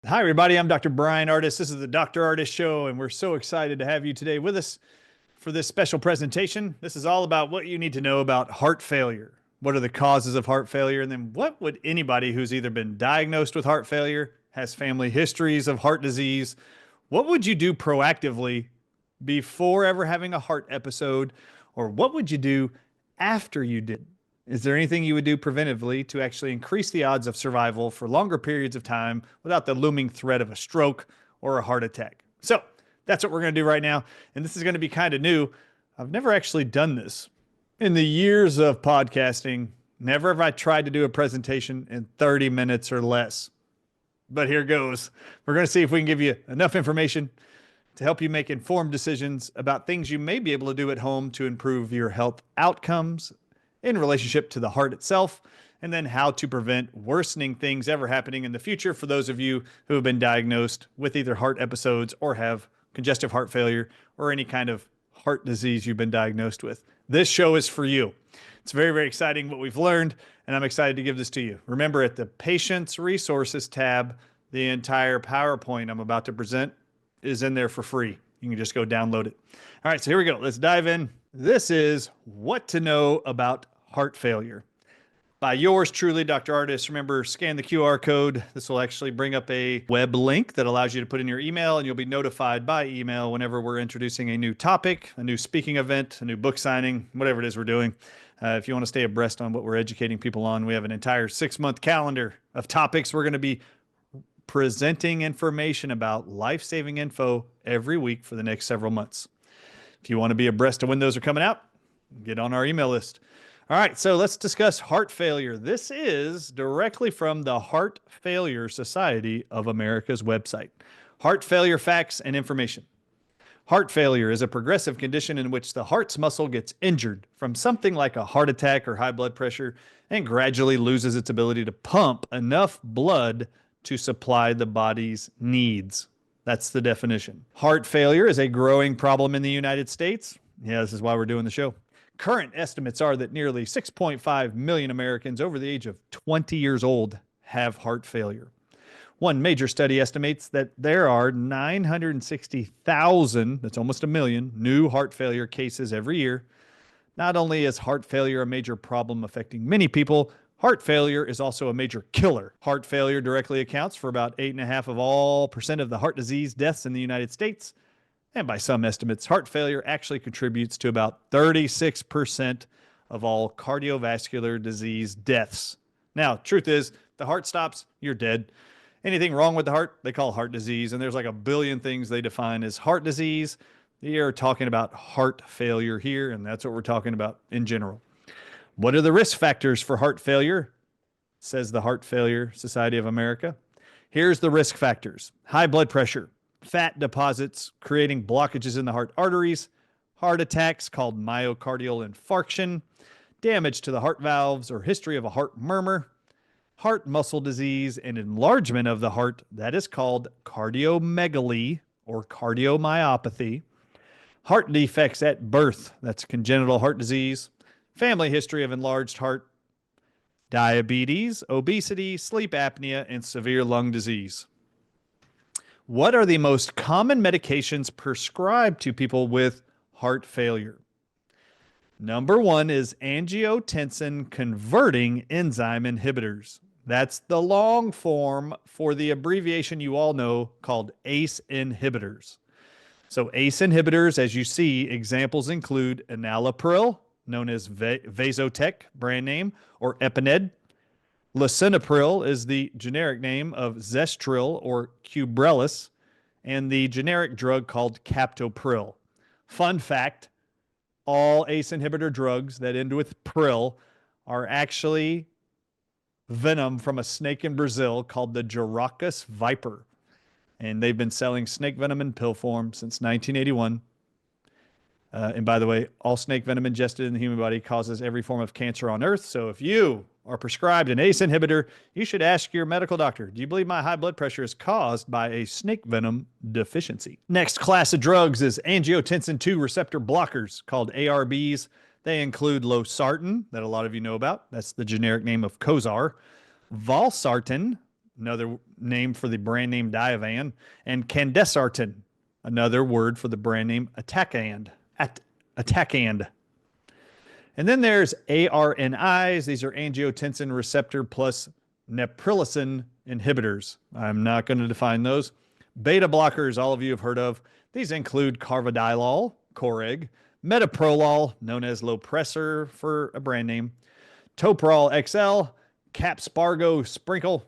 Hi, everybody. I'm Dr. Brian Ardis. This is the Dr. Ardis Show, and we're so excited to have you today with us for this special presentation. This is all about what you need to know about heart failure. What are the causes of heart failure? And then what would anybody who's either been diagnosed with heart failure, has family histories of heart disease, what would you do proactively before ever having a heart episode? Or what would you do after you did? Is there anything you would do preventively to actually increase the odds of survival for longer periods of time without the looming threat of a stroke or a heart attack? So that's what we're going to do right now. And this is going to be kind of new. I've never actually done this. In the years of podcasting, never have I tried to do a presentation in 30 minutes or less. But here goes. We're going to see if we can give you enough information to help you make informed decisions about things you may be able to do at home to improve your health outcomes in relationship to the heart itself, and then how to prevent worsening things ever happening in the future for those of you who have been diagnosed with either heart episodes or have congestive heart failure or any kind of heart disease you've been diagnosed with. This show is for you. It's very, very exciting what we've learned, and I'm excited to give this to you. Remember, at the Patients Resources tab, the entire PowerPoint I'm about to present is in there for free. You can just go download it. All right, so here we go. Let's dive in. This is What to Know About Heart Failure by yours truly, Dr. Ardis. Remember, scan the QR code. This will actually bring up a web link that allows you to put in your email, and you'll be notified by email whenever we're introducing a new topic, a new speaking event, a new book signing, whatever it is we're doing. If you want to stay abreast on what we're educating people on, we have an entire 6-month calendar of topics we're going to be presenting information about, life-saving info every week for the next several months. If you want to be abreast of when those are coming out, get on our email list. All right, so let's discuss heart failure. This is directly from the Heart Failure Society of America's website. Heart failure facts and information. Heart failure is a progressive condition in which the heart's muscle gets injured from something like a heart attack or high blood pressure and gradually loses its ability to pump enough blood to supply the body's needs. That's the definition. Heart failure is a growing problem in the United States. Yeah, this is why we're doing the show. Current estimates are that nearly 6.5 million Americans over the age of 20 years old have heart failure. One major study estimates that there are 960,000, that's almost a million, new heart failure cases every year. Not only is heart failure a major problem affecting many people, heart failure is also a major killer. Heart failure directly accounts for about 8.5% of the heart disease deaths in the United States. And by some estimates, heart failure actually contributes to about 36% of all cardiovascular disease deaths. Now, truth is, the heart stops, you're dead. Anything wrong with the heart, they call heart disease. And there's like a billion things they define as heart disease. They are talking about heart failure here, and that's what we're talking about in general. What are the risk factors for heart failure? Says the Heart Failure Society of America. Here's the risk factors. High blood pressure, fat deposits creating blockages in the heart arteries, heart attacks called myocardial infarction, damage to the heart valves or history of a heart murmur, heart muscle disease and enlargement of the heart, that is called cardiomegaly or cardiomyopathy, heart defects at birth, that's congenital heart disease, family history of enlarged heart, diabetes, obesity, sleep apnea, and severe lung disease. What are the most common medications prescribed to people with heart failure? Number one is angiotensin converting enzyme inhibitors. That's the long form for the abbreviation you all know called ACE inhibitors. So ACE inhibitors, as you see, examples include enalapril, known as Vasotec brand name, or Epined. Lisinopril is the generic name of Zestril or Cubrellis, and the generic drug called Captopril. Fun fact, all ACE inhibitor drugs that end with pril are actually venom from a snake in Brazil called the Jaracus viper. And they've been selling snake venom in pill form since 1981. And by the way, all snake venom ingested in the human body causes every form of cancer on Earth. So if you are prescribed an ACE inhibitor, you should ask your medical doctor, do you believe my high blood pressure is caused by a snake venom deficiency? Next class of drugs is angiotensin II receptor blockers called ARBs. They include losartan, that a lot of you know about. That's the generic name of Cozar. Valsartan, another name for the brand name Diovan, and candesartan, another word for the brand name Atacand. Atacand. And then there's ARNIs. These are angiotensin receptor plus neprilysin inhibitors. I'm not going to define those. Beta blockers, all of you have heard of. These include carvedilol, Coreg, metoprolol, known as Lopressor for a brand name, Toprol XL, Capspargo Sprinkle,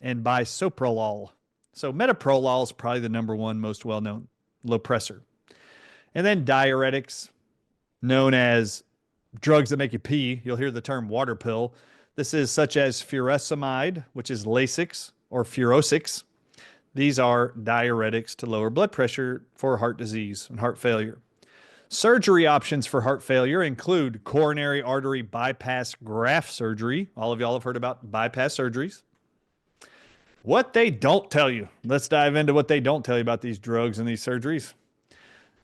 and bisoprolol. So metoprolol is probably the number one most well-known, Lopressor. And then diuretics, known as drugs that make you pee. You'll hear the term water pill. This is such as furosemide, which is Lasix, or Furosix. These are diuretics to lower blood pressure for heart disease and heart failure. Surgery options for heart failure include coronary artery bypass graft surgery. All of y'all have heard about bypass surgeries. What they don't tell you. Let's dive into what they don't tell you about these drugs and these surgeries.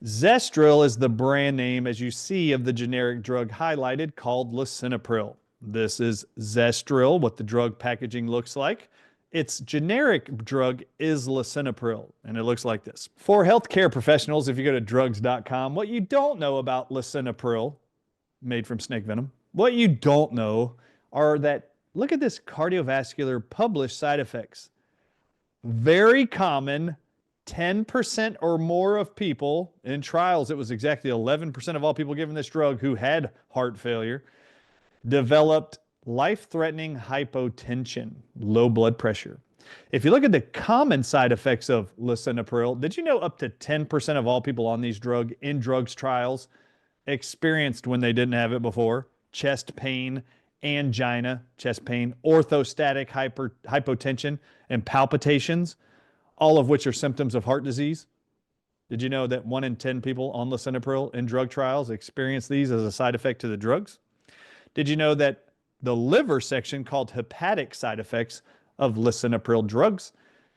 Zestril is the brand name, as you see, of the generic drug highlighted called lisinopril. This is Zestril, what the drug packaging looks like. Its generic drug is lisinopril, and it looks like this. For healthcare professionals, if you go to drugs.com, what you don't know about lisinopril, made from snake venom, what you don't know are that, look at this cardiovascular published side effects. Very common. 10% or more of people in trials, it was exactly 11% of all people given this drug who had heart failure, developed life-threatening hypotension, low blood pressure. If you look at the common side effects of lisinopril, did you know up to 10% of all people on these drugs in drugs trials experienced, when they didn't have it before, chest pain, angina, chest pain, orthostatic hypotension, and palpitations, all of which are symptoms of heart disease? Did you know that 1 in 10 people on lisinopril in drug trials experience these as a side effect to the drugs? Did you know that the liver section called hepatic side effects of lisinopril drugs?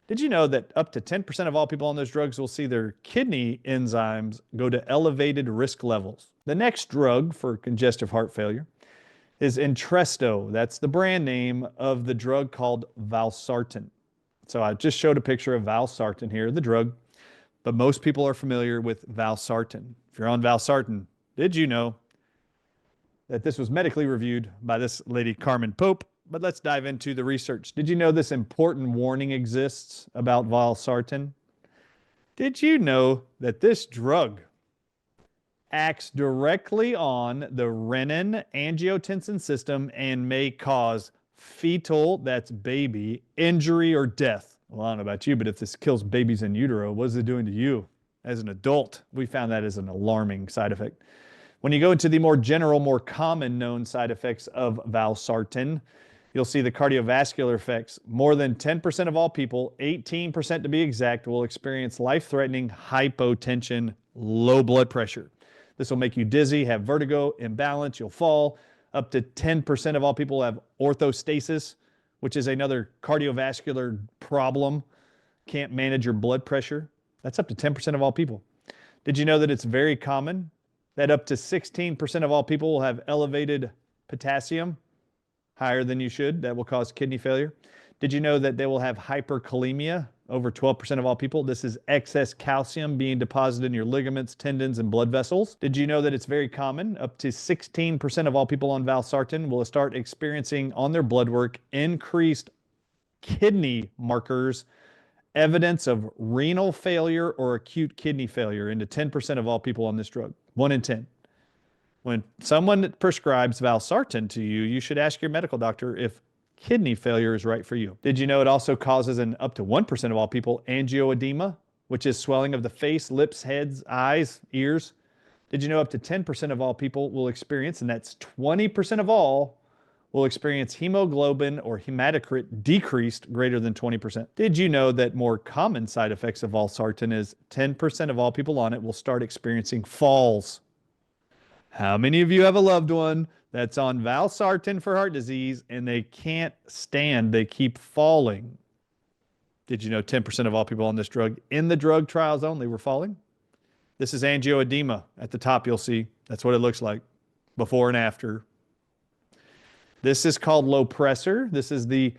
Did you know that up to 10% of all people on those drugs will see their kidney enzymes go to elevated risk levels? The next drug for congestive heart failure is Entresto. That's the brand name of the drug called valsartan. So I just showed a picture of valsartan here, the drug, but most people are familiar with valsartan. If you're on valsartan, did you know that this was medically reviewed by this lady, Carmen Pope? But let's dive into the research. Did you know this important warning exists about valsartan? Did you know that this drug acts directly on the renin-angiotensin system and may cause fetal, that's baby, injury or death? Well, I don't know about you, but if this kills babies in utero, what is it doing to you as an adult? We found that as an alarming side effect. When you go into the more general, more common known side effects of valsartan, you'll see the cardiovascular effects. More than 10% of all people, 18% to be exact, will experience life-threatening hypotension, low blood pressure. This will make you dizzy, have vertigo, imbalance, you'll fall. Up to 10% of all people have orthostasis, which is another cardiovascular problem. Can't manage your blood pressure. That's up to 10% of all people. Did you know that it's very common that up to 16% of all people will have elevated potassium, higher than you should? That will cause kidney failure. Did you know that they will have hyperkalemia? Over 12% of all people. This is excess calcium being deposited in your ligaments, tendons, and blood vessels. Did you know that it's very common? Up to 16% of all people on valsartan will start experiencing on their blood work increased kidney markers, evidence of renal failure or acute kidney failure, into 10% of all people on this drug. 1 in 10. When someone prescribes valsartan to you, you should ask your medical doctor if kidney failure is right for you. Did you know it also causes, in up to 1% of all people, angioedema, which is swelling of the face, lips, heads, eyes, ears? Did you know up to 10% of all people will experience, and that's 20% of all, will experience hemoglobin or hematocrit decreased greater than 20%? Did you know that more common side effects of valsartan is 10% of all people on it will start experiencing falls? How many of you have a loved one that's on valsartan for heart disease and they can't stand, they keep falling? Did you know 10% of all people on this drug in the drug trials only were falling? This is angioedema. At the top, you'll see that's what it looks like before and after. This is called Lopressor. This is the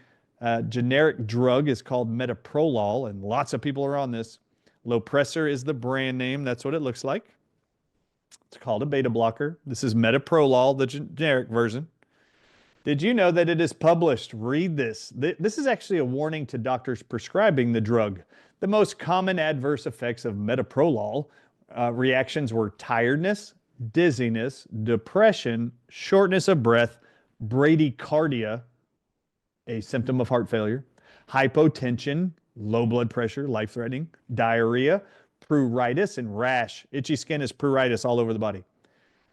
Generic drug is called metoprolol, and lots of people are on this. Lopressor is the brand name. That's what it looks like. It's called a beta blocker. This is metoprolol, the generic version. Did you know that it is published? Read this. This is actually a warning to doctors prescribing the drug. The most common adverse effects of metoprolol reactions were tiredness, dizziness, depression, shortness of breath, bradycardia, a symptom of heart failure, hypotension, low blood pressure, life-threatening, diarrhea, pruritus, and rash. Itchy skin is pruritus all over the body.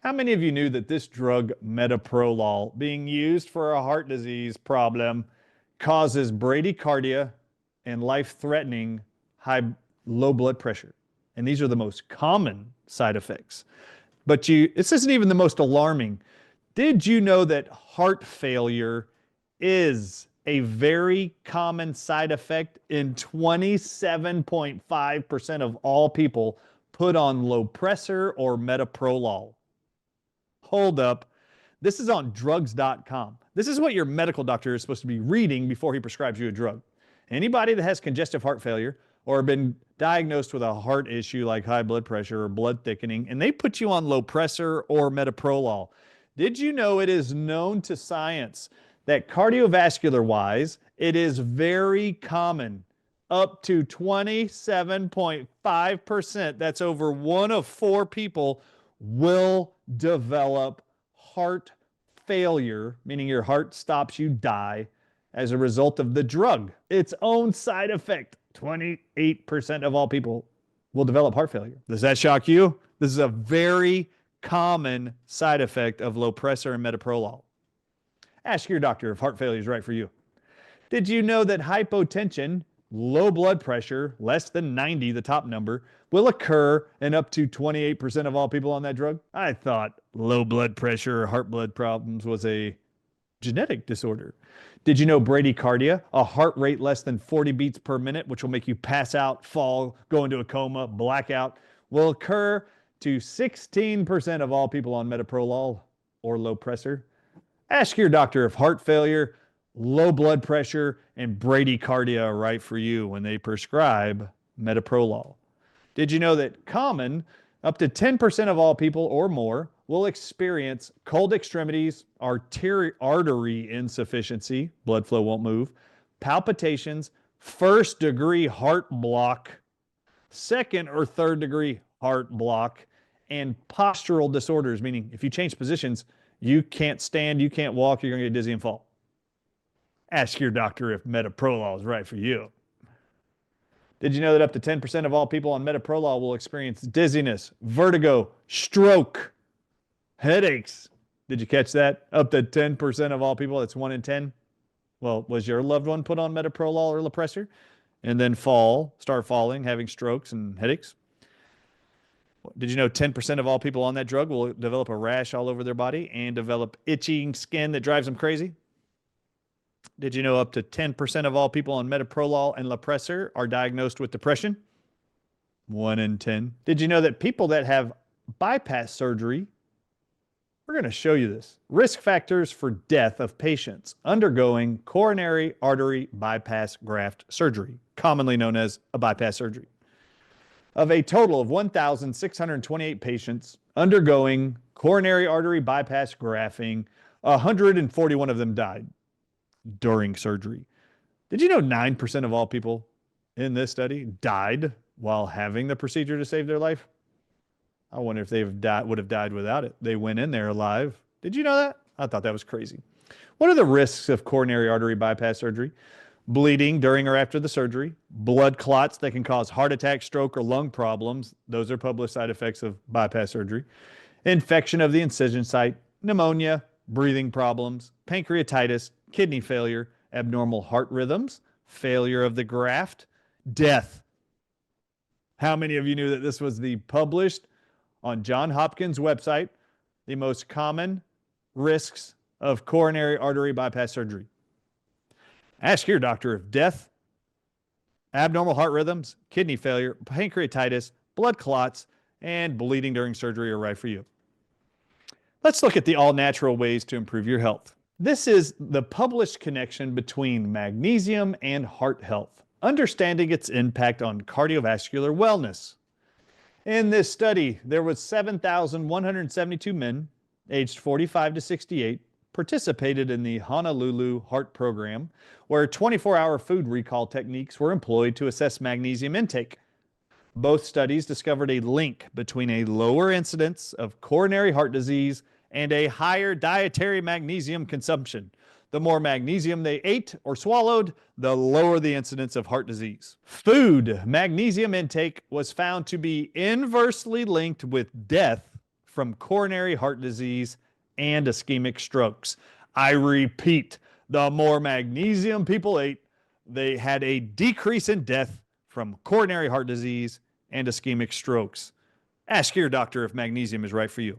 How many of you knew that this drug, metoprolol, being used for a heart disease problem, causes bradycardia and life-threatening low blood pressure? And these are the most common side effects. But this isn't even the most alarming. Did you know that heart failure is a very common side effect in 27.5% of all people put on Lopressor or metoprolol? Hold up. This is on drugs.com. This is what your medical doctor is supposed to be reading before he prescribes you a drug. Anybody that has congestive heart failure or been diagnosed with a heart issue like high blood pressure or blood thickening, and they put you on Lopressor or metoprolol. Did you know it is known to science that cardiovascular-wise, it is very common, up to 27.5%, that's over 1 of 4 people, will develop heart failure, meaning your heart stops, you die, as a result of the drug. Its own side effect, 28% of all people will develop heart failure. Does that shock you? This is a very common side effect of Lopressor and metoprolol. Ask your doctor if heart failure is right for you. Did you know that hypotension, low blood pressure, less than 90, the top number, will occur in up to 28% of all people on that drug? I thought low blood pressure or heart blood problems was a genetic disorder. Did you know bradycardia, a heart rate less than 40 beats per minute, which will make you pass out, fall, go into a coma, blackout, will occur to 16% of all people on metoprolol or Lopressor? Ask your doctor if heart failure, low blood pressure, and bradycardia are right for you when they prescribe metoprolol. Did you know that up to 10% of all people or more will experience cold extremities, artery insufficiency, blood flow won't move, palpitations, first-degree heart block, second or third-degree heart block, and postural disorders, meaning if you change positions, you can't stand, you can't walk, you're going to get dizzy and fall. Ask your doctor if metoprolol is right for you. Did you know that up to 10% of all people on metoprolol will experience dizziness, vertigo, stroke, headaches? Did you catch that? Up to 10% of all people, that's 1 in 10. Well, was your loved one put on metoprolol or Lopressor and then start falling, having strokes and headaches? Did you know 10% of all people on that drug will develop a rash all over their body and develop itching skin that drives them crazy? Did you know up to 10% of all people on metoprolol and Lopressor are diagnosed with depression? 1 in 10. Did you know that people that have bypass surgery, we're going to show you this, risk factors for death of patients undergoing coronary artery bypass graft surgery, commonly known as a bypass surgery. Of a total of 1,628 patients undergoing coronary artery bypass grafting, 141 of them died during surgery. Did you know 9% of all people in this study died while having the procedure to save their life? I wonder if they would have died without it. They went in there alive. Did you know that? I thought that was crazy. What are the risks of coronary artery bypass surgery? Bleeding during or after the surgery, blood clots that can cause heart attack, stroke, or lung problems. Those are published side effects of bypass surgery. Infection of the incision site, pneumonia, breathing problems, pancreatitis, kidney failure, abnormal heart rhythms, failure of the graft, death. How many of you knew that this was the published on Johns Hopkins website, the most common risks of coronary artery bypass surgery? Ask your doctor if death, abnormal heart rhythms, kidney failure, pancreatitis, blood clots, and bleeding during surgery are right for you. Let's look at the all-natural ways to improve your health. This is the published connection between magnesium and heart health, understanding its impact on cardiovascular wellness. In this study, there was 7,172 men aged 45 to 68 participated in the Honolulu Heart Program, where 24-hour food recall techniques were employed to assess magnesium intake. Both studies discovered a link between a lower incidence of coronary heart disease and a higher dietary magnesium consumption. The more magnesium they ate or swallowed, the lower the incidence of heart disease. Food magnesium intake was found to be inversely linked with death from coronary heart disease and ischemic strokes. I repeat, the more magnesium people ate, they had a decrease in death from coronary heart disease and ischemic strokes. Ask your doctor if magnesium is right for you.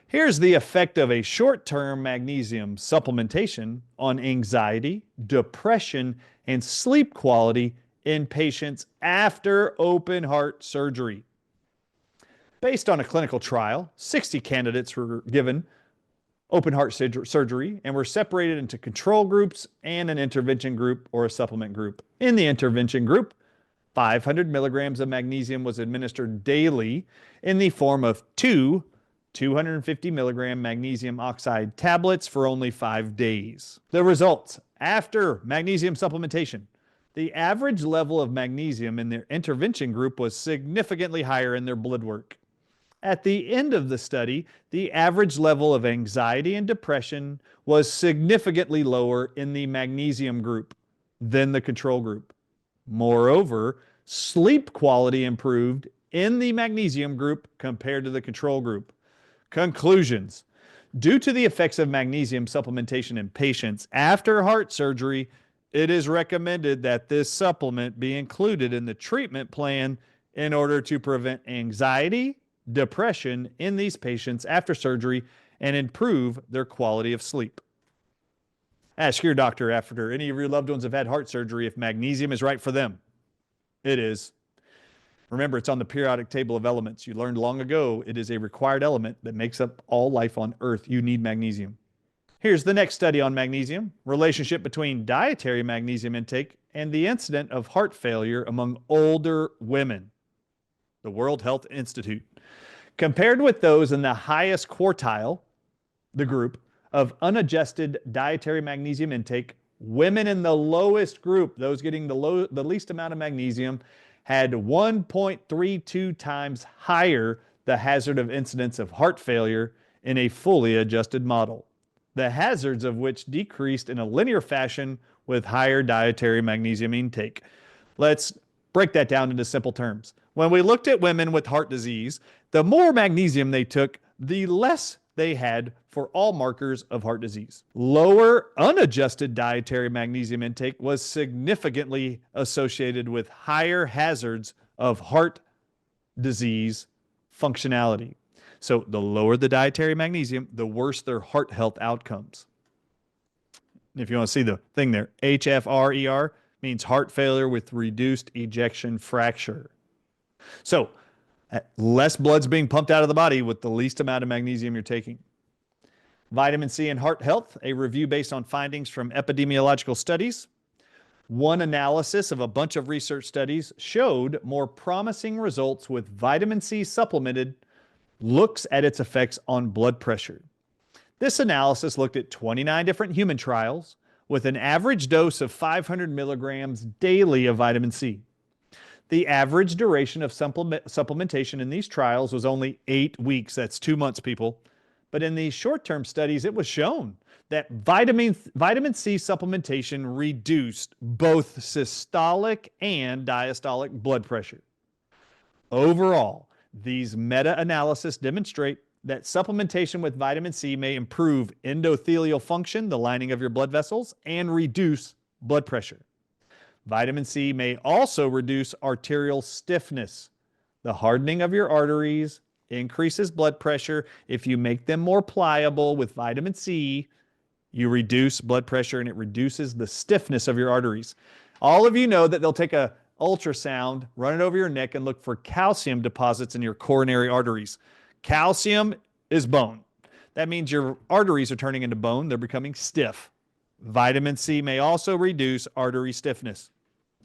Here's the effect of a short-term magnesium supplementation on anxiety, depression, and sleep quality in patients after open heart surgery. Based on a clinical trial, 60 candidates were given open heart surgery and were separated into control groups and an intervention group or a supplement group. In the intervention group, 500 milligrams of magnesium was administered daily in the form of 250 milligram magnesium oxide tablets for only 5 days. The results: after magnesium supplementation, the average level of magnesium in their intervention group was significantly higher in their blood work. At the end of the study, the average level of anxiety and depression was significantly lower in the magnesium group than the control group. Moreover, sleep quality improved in the magnesium group compared to the control group. Conclusions: due to the effects of magnesium supplementation in patients after heart surgery, it is recommended that this supplement be included in the treatment plan in order to prevent anxiety, depression in these patients after surgery and improve their quality of sleep. Ask your doctor after any of your loved ones have had heart surgery if magnesium is right for them. It is. Remember, it's on the periodic table of elements. You learned long ago it is a required element that makes up all life on Earth. You need magnesium. Here's the next study on magnesium: relationship between dietary magnesium intake and the incidence of heart failure among older women. The World Health Institute. Compared with those in the highest quartile, the group of unadjusted dietary magnesium intake, women in the lowest group, those getting the least amount of magnesium, had 1.32 times higher the hazard of incidence of heart failure in a fully adjusted model, the hazards of which decreased in a linear fashion with higher dietary magnesium intake. Let's break that down into simple terms. When we looked at women with heart disease, the more magnesium they took, the less they had for all markers of heart disease. Lower unadjusted dietary magnesium intake was significantly associated with higher hazards of heart disease functionality. So the lower the dietary magnesium, the worse their heart health outcomes. If you want to see the thing there, HFrER means heart failure with reduced ejection fraction. So less blood's being pumped out of the body with the least amount of magnesium you're taking. Vitamin C and heart health, a review based on findings from epidemiological studies. One analysis of a bunch of research studies showed more promising results with vitamin C supplemented looks at its effects on blood pressure. This analysis looked at 29 different human trials with an average dose of 500 milligrams daily of vitamin C. The average duration of supplementation in these trials was only 8 weeks. That's 2 months, people. But in these short-term studies, it was shown that vitamin C supplementation reduced both systolic and diastolic blood pressure. Overall, these meta-analyses demonstrate that supplementation with vitamin C may improve endothelial function, the lining of your blood vessels, and reduce blood pressure. Vitamin C may also reduce arterial stiffness. The hardening of your arteries increases blood pressure. If you make them more pliable with vitamin C, you reduce blood pressure and it reduces the stiffness of your arteries. All of you know that they'll take a ultrasound, run it over your neck, and look for calcium deposits in your coronary arteries. Calcium is bone. That means your arteries are turning into bone. They're becoming stiff. Vitamin C may also reduce artery stiffness.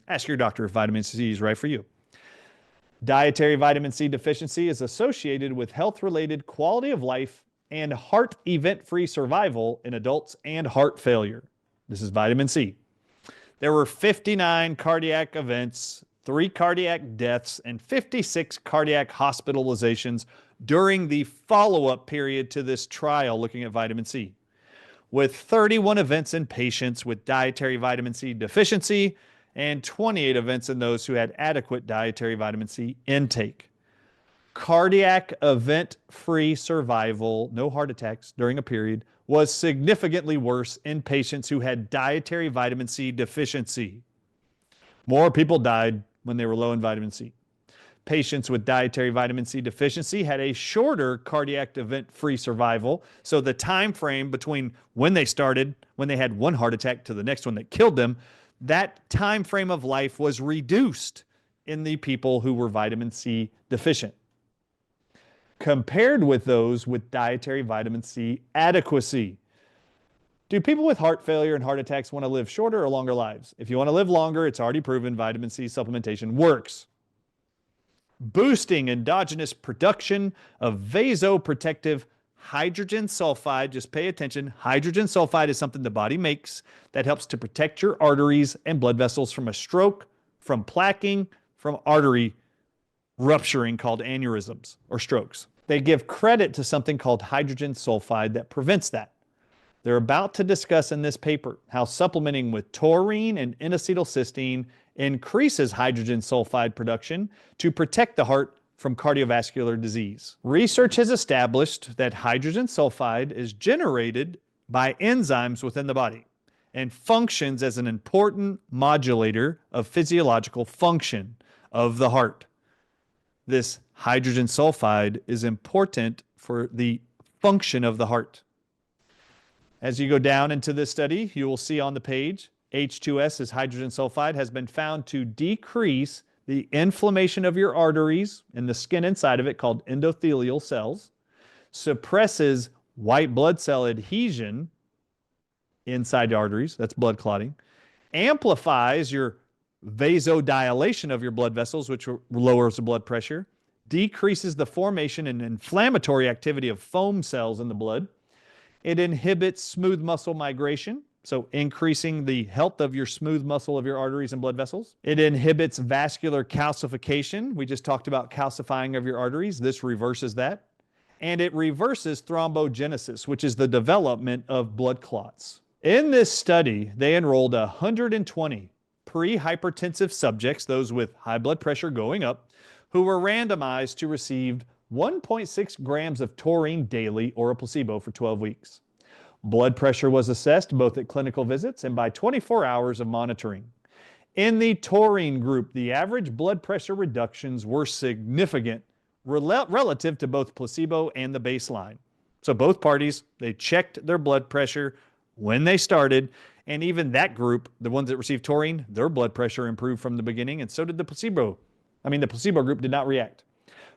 Ask your doctor if vitamin C is right for you. Dietary vitamin C deficiency is associated with health-related quality of life and heart event-free survival in adults and heart failure. This is vitamin C. There were 59 cardiac events, 3 cardiac deaths, and 56 cardiac hospitalizations during the follow-up period to this trial looking at vitamin C, with 31 events in patients with dietary vitamin C deficiency and 28 events in those who had adequate dietary vitamin C intake. Cardiac event-free survival, no heart attacks during a period, was significantly worse in patients who had dietary vitamin C deficiency. More people died when they were low in vitamin C. Patients with dietary vitamin C deficiency had a shorter cardiac event-free survival. So the time frame between when they started, when they had one heart attack to the next one that killed them, that time frame of life was reduced in the people who were vitamin C deficient, compared with those with dietary vitamin C adequacy. Do people with heart failure and heart attacks want to live shorter or longer lives? If you want to live longer, it's already proven vitamin C supplementation works. Boosting endogenous production of vasoprotective hydrogen sulfide. Just pay attention. Hydrogen sulfide is something the body makes that helps to protect your arteries and blood vessels from a stroke, from plaquing, from artery rupturing called aneurysms or strokes. They give credit to something called hydrogen sulfide that prevents that. They're about to discuss in this paper how supplementing with taurine and N-acetylcysteine increases hydrogen sulfide production to protect the heart from cardiovascular disease. Research has established that hydrogen sulfide is generated by enzymes within the body and functions as an important modulator of physiological function of the heart. This hydrogen sulfide is important for the function of the heart. As you go down into this study, you will see on the page, H2S is hydrogen sulfide, has been found to decrease the inflammation of your arteries and the skin inside of it called endothelial cells, suppresses white blood cell adhesion inside the arteries, that's blood clotting, amplifies your vasodilation of your blood vessels, which lowers the blood pressure, decreases the formation and inflammatory activity of foam cells in the blood. It inhibits smooth muscle migration, so increasing the health of your smooth muscle of your arteries and blood vessels. It inhibits vascular calcification. We just talked about calcifying of your arteries. This reverses that. And it reverses thrombogenesis, which is the development of blood clots. In this study, they enrolled 120 pre-hypertensive subjects, those with high blood pressure going up, who were randomized to receive 1.6 grams of taurine daily or a placebo for 12 weeks. Blood pressure was assessed both at clinical visits and by 24 hours of monitoring. In the taurine group, the average blood pressure reductions were significant relative to both placebo and the baseline. So both parties, they checked their blood pressure when they started, and even that group, the ones that received taurine, their blood pressure improved from the beginning, and so did the placebo. The placebo group did not react.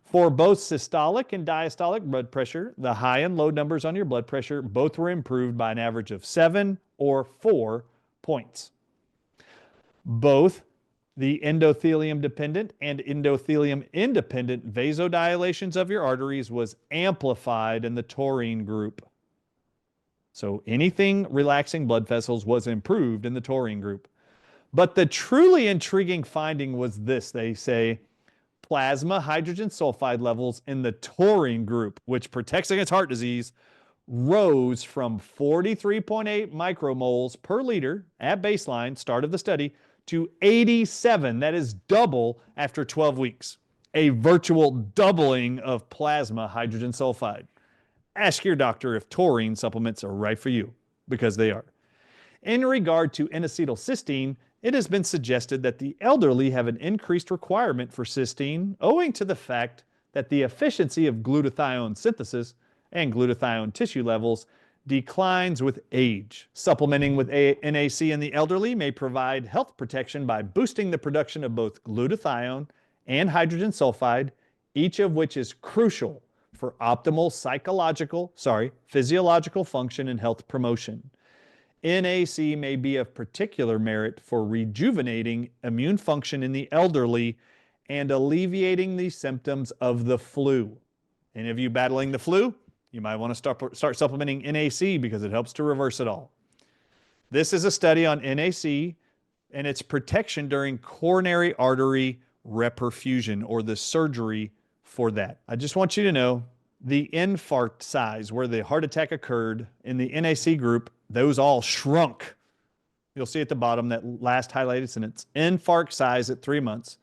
For both systolic and diastolic blood pressure, the high and low numbers on your blood pressure both were improved by an average of 7 or 4 points. Both the endothelium-dependent and endothelium-independent vasodilations of your arteries was amplified in the taurine group. So anything relaxing blood vessels was improved in the taurine group. But the truly intriguing finding was this, they say, plasma hydrogen sulfide levels in the taurine group, which protects against heart disease, rose from 43.8 micromoles per liter at baseline, start of the study, to 87. That is double after 12 weeks. A virtual doubling of plasma hydrogen sulfide. Ask your doctor if taurine supplements are right for you, because they are. In regard to N-acetylcysteine, it has been suggested that the elderly have an increased requirement for cysteine owing to the fact that the efficiency of glutathione synthesis and glutathione tissue levels declines with age. Supplementing with NAC in the elderly may provide health protection by boosting the production of both glutathione and hydrogen sulfide, each of which is crucial for optimal physiological function and health promotion. NAC may be of particular merit for rejuvenating immune function in the elderly and alleviating the symptoms of the flu. Any of you battling the flu, you might want to start supplementing NAC because it helps to reverse it all. This is a study on NAC and its protection during coronary artery reperfusion, or the surgery for that. I just want you to know the infarct size where the heart attack occurred in the NAC group, those all shrunk. You'll see at the bottom that last highlighted sentence, infarct size at 3 months,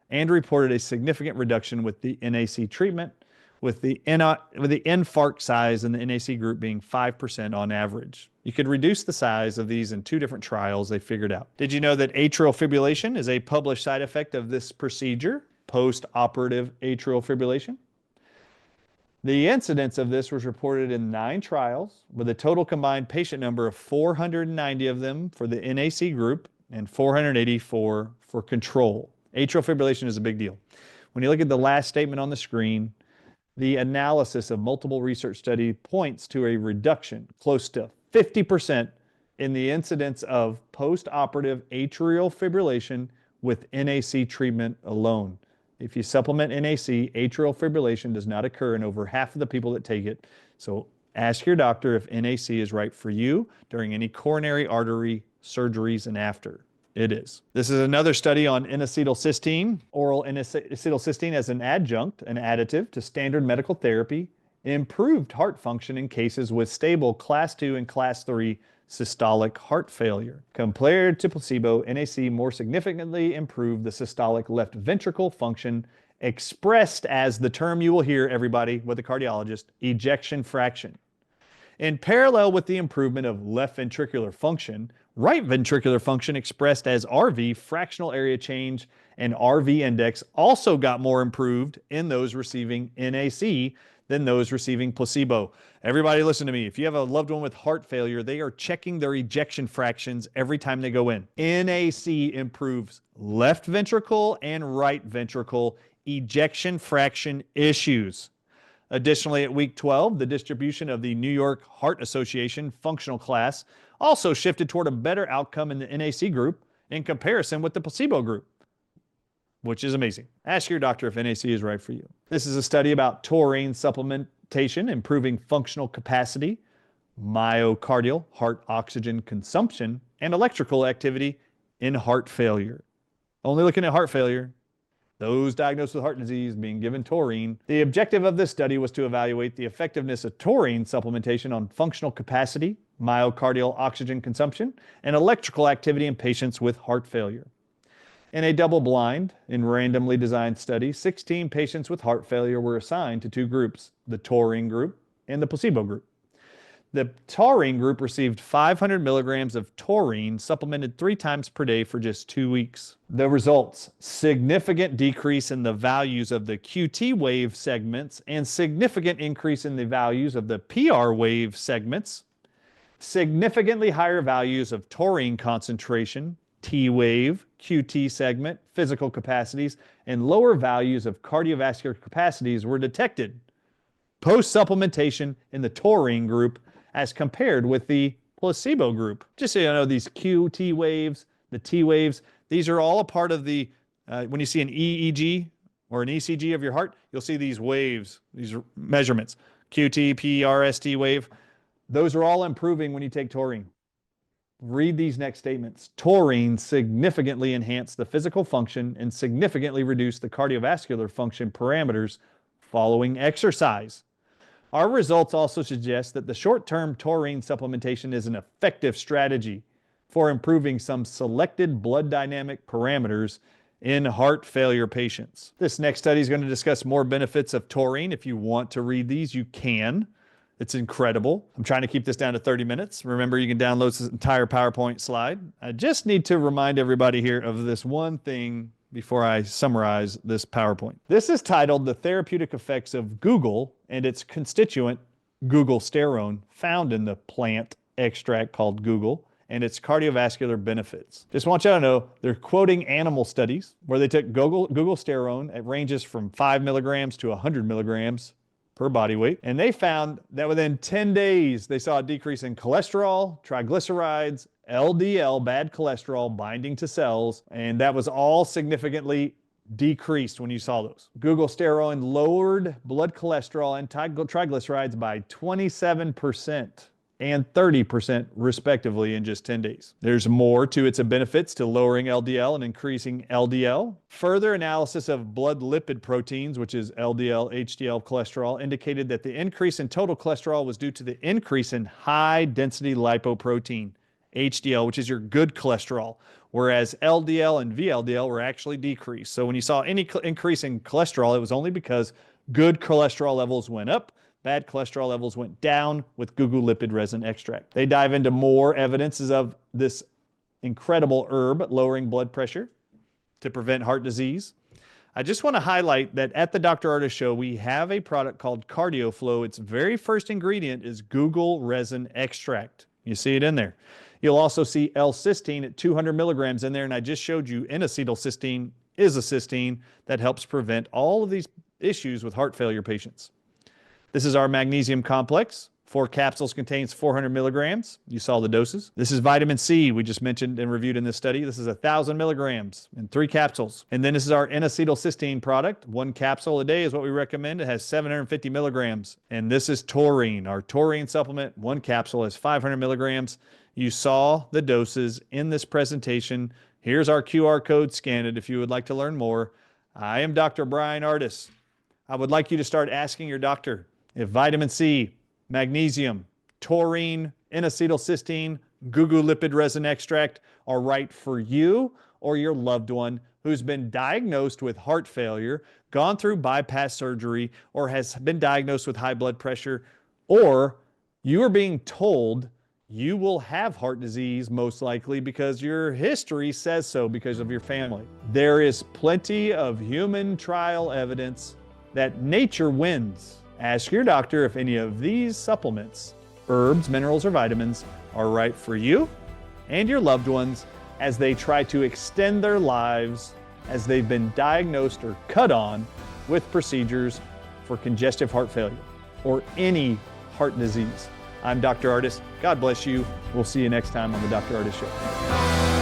and reported a significant reduction with the NAC treatment, with the infarct size in the NAC group being 5% on average. You could reduce the size of these in 2 different trials they figured out. Did you know that atrial fibrillation is a published side effect of this procedure, post-operative atrial fibrillation? The incidence of this was reported in 9 trials with a total combined patient number of 490 of them for the NAC group and 484 for control. Atrial fibrillation is a big deal. When you look at the last statement on the screen, the analysis of multiple research study points to a reduction close to 50% in the incidence of post-operative atrial fibrillation with NAC treatment alone. If you supplement NAC, atrial fibrillation does not occur in over half of the people that take it. So ask your doctor if NAC is right for you during any coronary artery surgeries and after. It is. This is another study on N-acetylcysteine, oral N-acetylcysteine as an adjunct, an additive to standard medical therapy, improved heart function in cases with stable class 2 and class 3 systolic heart failure. Compared to placebo, NAC more significantly improved the systolic left ventricle function, expressed as the term you will hear, everybody, with a cardiologist, ejection fraction. In parallel with the improvement of left ventricular function, right ventricular function expressed as RV, fractional area change, and RV index also got more improved in those receiving NAC than those receiving placebo. Everybody listen to me. If you have a loved one with heart failure, they are checking their ejection fractions every time they go in. NAC improves left ventricle and right ventricle ejection fraction issues. Additionally, at week 12, the distribution of the New York Heart Association functional class also shifted toward a better outcome in the NAC group in comparison with the placebo group, which is amazing. Ask your doctor if NAC is right for you. This is a study about taurine supplementation improving functional capacity, myocardial heart oxygen consumption, and electrical activity in heart failure. Only looking at heart failure. Those diagnosed with heart disease being given taurine. The objective of this study was to evaluate the effectiveness of taurine supplementation on functional capacity, myocardial oxygen consumption, and electrical activity in patients with heart failure. In a double-blind and randomly designed study, 16 patients with heart failure were assigned to 2 groups, the taurine group and the placebo group. The taurine group received 500 milligrams of taurine supplemented 3 times per day for just 2 weeks. The results: significant decrease in the values of the QT wave segments and significant increase in the values of the PR wave segments, significantly higher values of taurine concentration, T wave, QT segment, physical capacities, and lower values of cardiovascular capacities were detected post-supplementation in the taurine group as compared with the placebo group. Just so you know, these QT waves, the T waves, these are all a part of the, when you see an EEG or an ECG of your heart, you'll see these waves, these measurements, QT, PRST wave. Those are all improving when you take taurine. Read these next statements. Taurine significantly enhanced the physical function and significantly reduced the cardiovascular function parameters following exercise. Our results also suggest that the short-term taurine supplementation is an effective strategy for improving some selected blood dynamic parameters in heart failure patients. This next study is going to discuss more benefits of taurine. If you want to read these, you can. It's incredible. I'm trying to keep this down to 30 minutes. Remember, you can download this entire PowerPoint slide. I just need to remind everybody here of this one thing before I summarize this PowerPoint. This is titled The Therapeutic Effects of Google and its constituent, gugolsterone, found in the plant extract called Google, and its cardiovascular benefits. Just want you to know, they're quoting animal studies where they took gugolsterone at ranges from 5 milligrams to 100 milligrams per body weight. And they found that within 10 days, they saw a decrease in cholesterol, triglycerides, LDL, bad cholesterol binding to cells, and that was all significantly decreased when you saw those. Glucosteroid lowered blood cholesterol and triglycerides by 27% and 30% respectively in just 10 days. There's more to its benefits to lowering LDL and increasing LDL. Further analysis of blood lipid proteins, which is LDL, HDL cholesterol, indicated that the increase in total cholesterol was due to the increase in high density lipoprotein, HDL, which is your good cholesterol, whereas LDL and VLDL were actually decreased. So when you saw any increase in cholesterol, it was only because good cholesterol levels went up, bad cholesterol levels went down with gugu lipid resin extract. They dive into more evidences of this incredible herb lowering blood pressure to prevent heart disease. I just want to highlight that at the Dr. Ardis Show, we have a product called CardioFlow. Its very first ingredient is gugu resin extract. You see it in there. You'll also see L-cysteine at 200 milligrams in there, and I just showed you N-acetylcysteine is a cysteine that helps prevent all of these issues with heart failure patients. This is our magnesium complex. 4 capsules contains 400 milligrams. You saw the doses. This is vitamin C we just mentioned and reviewed in this study. This is 1,000 milligrams in 3 capsules. And then this is our N-acetylcysteine product. 1 capsule a day is what we recommend. It has 750 milligrams. And this is taurine. Our taurine supplement, 1 capsule has 500 milligrams. You saw the doses in this presentation. Here's our QR code. Scan it if you would like to learn more. I am Dr. Brian Ardis. I would like you to start asking your doctor if vitamin C, magnesium, taurine, N-acetylcysteine, gugu lipid resin extract are right for you or your loved one who's been diagnosed with heart failure, gone through bypass surgery, or has been diagnosed with high blood pressure, or you are being told you will have heart disease most likely because your history says so because of your family. There is plenty of human trial evidence that nature wins. Ask your doctor if any of these supplements, herbs, minerals, or vitamins are right for you and your loved ones as they try to extend their lives as they've been diagnosed or cut on with procedures for congestive heart failure or any heart disease. I'm Dr. Ardis. God bless you. We'll see you next time on the Dr. Ardis Show.